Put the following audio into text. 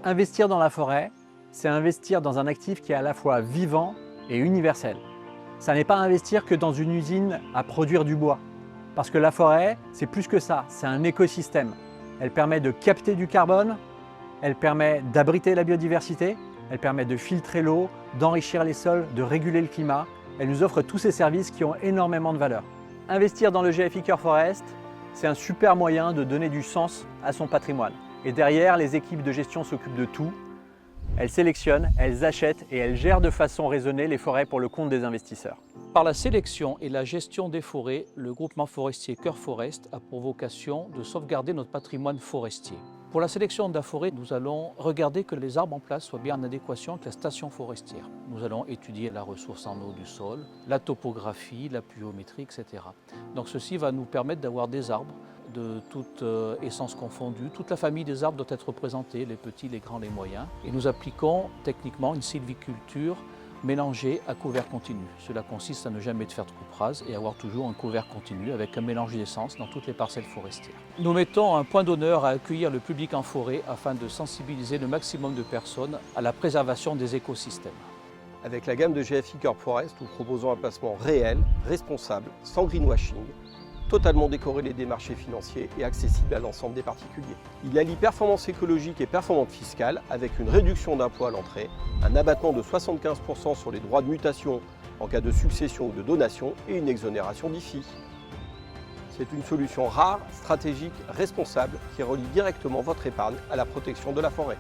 Investir dans la forêt, c'est investir dans un actif qui est à la fois vivant et universel. Ça n'est pas investir que dans une usine à produire du bois. Parce que la forêt, c'est plus que ça, c'est un écosystème. Elle permet de capter du carbone, elle permet d'abriter la biodiversité, elle permet de filtrer l'eau, d'enrichir les sols, de réguler le climat. Elle nous offre tous ces services qui ont énormément de valeur. Investir dans le GFI Cœur Forest, c'est un super moyen de donner du sens à son patrimoine. Et derrière, les équipes de gestion s'occupent de tout. Elles sélectionnent, elles achètent et elles gèrent de façon raisonnée les forêts pour le compte des investisseurs. Par la sélection et la gestion des forêts, le groupement forestier Cœur Forest a pour vocation de sauvegarder notre patrimoine forestier. Pour la sélection de la forêt, nous allons regarder que les arbres en place soient bien en adéquation avec la station forestière. Nous allons étudier la ressource en eau du sol, la topographie, la pluviométrie, etc. Donc ceci va nous permettre d'avoir des arbres de toute essence confondue. Toute la famille des arbres doit être représentée, les petits, les grands, les moyens. Et nous appliquons techniquement une sylviculture mélangée à couvert continu. Cela consiste à ne jamais faire de coupe rase et avoir toujours un couvert continu avec un mélange d'essence dans toutes les parcelles forestières. Nous mettons un point d'honneur à accueillir le public en forêt afin de sensibiliser le maximum de personnes à la préservation des écosystèmes. Avec la gamme de GFI Cœur Forest, nous proposons un placement réel, responsable, sans greenwashing, totalement décorrélé des marchés financiers et accessible à l'ensemble des particuliers. Il allie performance écologique et performance fiscale avec une réduction d'impôts à l'entrée, un abattement de 75% sur les droits de mutation en cas de succession ou de donation et une exonération d'IFI. C'est une solution rare, stratégique, responsable qui relie directement votre épargne à la protection de la forêt.